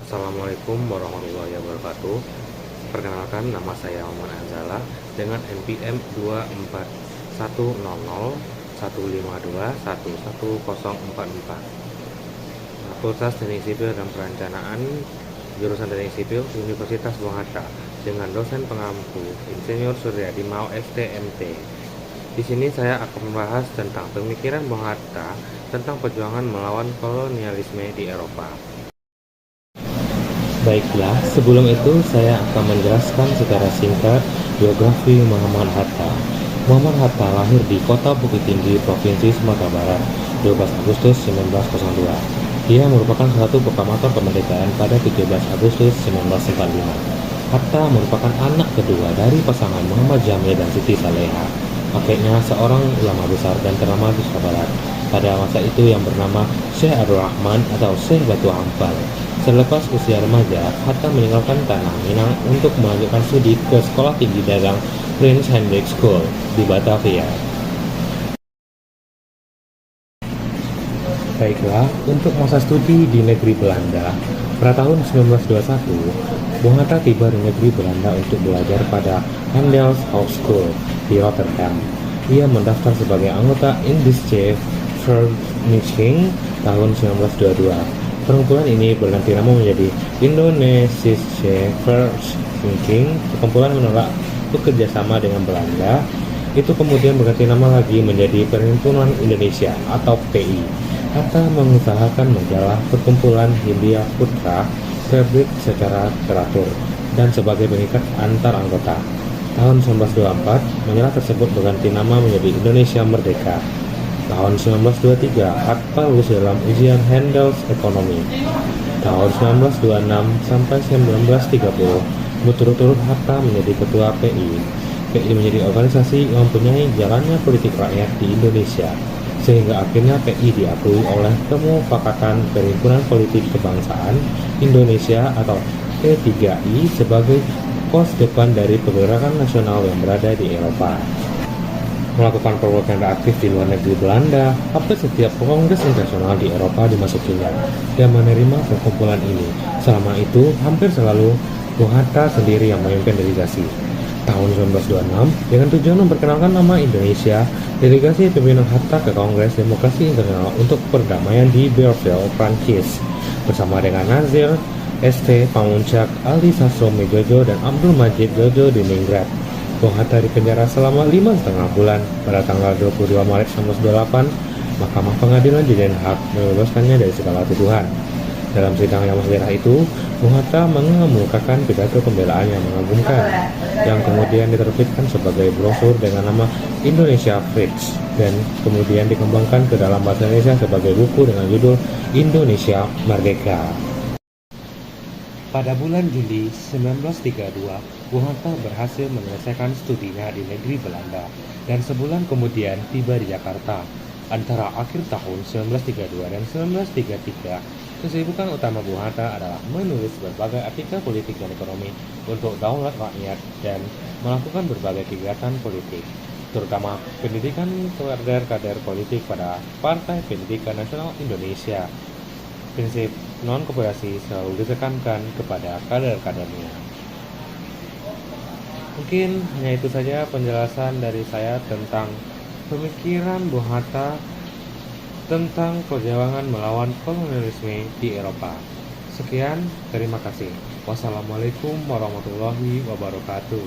Assalamualaikum warahmatullahi wabarakatuh. Perkenalkan, nama saya Muhammad Anzala dengan NPM 2410015211144. Fakultas Teknik Sipil dan Perencanaan, jurusan Teknik Sipil, Universitas Bung Hatta, dengan dosen pengampu Insinyur Suryadi Mao STMT. Di sini saya akan membahas tentang pemikiran Bung Hatta tentang perjuangan melawan kolonialisme di Eropa. Baiklah, sebelum itu saya akan menjelaskan secara singkat biografi Muhammad Hatta. Muhammad Hatta lahir di kota Bukit Tinggi, Provinsi Sumatera Barat, 12 Agustus 1902. Dia merupakan salah satu proklamator kemerdekaan pada 17 Agustus 1945. Hatta merupakan anak kedua dari pasangan Muhammad Jamil dan Siti Saleha. Kakeknya seorang ulama besar dan ternama di Sumatera Barat pada masa itu yang bernama Syekh Abdul Rahman atau Syekh Batu Ampal. Selepas usia remaja, Hatta meninggalkan tanah Minang untuk melanjutkan studi ke Sekolah Tinggi Dagang Prince Hendrik School di Batavia. Baiklah, untuk masa studi di negeri Belanda, pada tahun 1921, Bung Hatta tiba di negeri Belanda untuk belajar pada Handels House School di Rotterdam. Ia mendaftar sebagai anggota Indische Vereniging tahun 1922. Perkumpulan ini berganti nama menjadi Indonesische Vereniging. Perkumpulan menolak bekerja sama dengan Belanda. Itu kemudian berganti nama lagi menjadi Perhimpunan Indonesia atau PI. Hatta mengusahakan majalah Perkumpulan Hindia Putra terbit secara teratur dan sebagai pengikat antar anggota. Tahun 1924, majalah tersebut berganti nama menjadi Indonesia Merdeka. Tahun 1923, Hatta lulus dalam ujian Handels Ekonomi. Tahun 1926 sampai 1930, berturut-turut Hatta menjadi ketua PI. PI menjadi organisasi yang mempunyai jalannya politik rakyat di Indonesia, sehingga akhirnya PI diakui oleh Pemufakatan Perhimpunan Politik Kebangsaan Indonesia atau P3I sebagai pos depan dari pergerakan nasional yang berada di Eropa. Melakukan propaganda aktif di luar negeri Belanda, hampir setiap kongres internasional di Eropa dimasukinya dan menerima perkumpulan ini. Selama itu, hampir selalu Bung Hatta sendiri yang memimpin delegasi. Tahun 1926, dengan tujuan memperkenalkan nama Indonesia, delegasi pimpinan Hatta ke Kongres Demokrasi Internasional untuk Perdamaian di Brussels, Prancis, bersama dengan Nazir, St. Pamuncak, Ali Sastro Mejojo, dan Abdul Majid Jojo di Ningrat. Bung Hatta dipenjara selama 5,5 bulan. Pada tanggal 22 Maret 1928, Mahkamah Pengadilan di Den Haag membebaskannya dari segala tuduhan. Dalam sidang yang bersejarah itu, Bung Hatta mengemukakan pidato pembelaan yang mengagumkan, yang kemudian diterbitkan sebagai brosur dengan nama Indonesia Fritz, dan kemudian dikembangkan ke dalam bahasa Indonesia sebagai buku dengan judul Indonesia Merdeka. Pada bulan Juli 1932, Bung Hatta berhasil menyelesaikan studinya di negeri Belanda dan sebulan kemudian tiba di Jakarta. Antara akhir tahun 1932 dan 1933, kesibukan utama Bung Hatta adalah menulis berbagai artikel politik dan ekonomi untuk daulat rakyat dan melakukan berbagai kegiatan politik, terutama pendidikan kader-kader politik pada Partai Pendidikan Nasional Indonesia. Prinsip non-koperasi selalu ditekankan kepada kader-kadernya. Mungkin hanya itu saja penjelasan dari saya tentang pemikiran Bung Hatta tentang perjuangan melawan kolonialisme di Eropa. Sekian, terima kasih. Wassalamualaikum warahmatullahi wabarakatuh.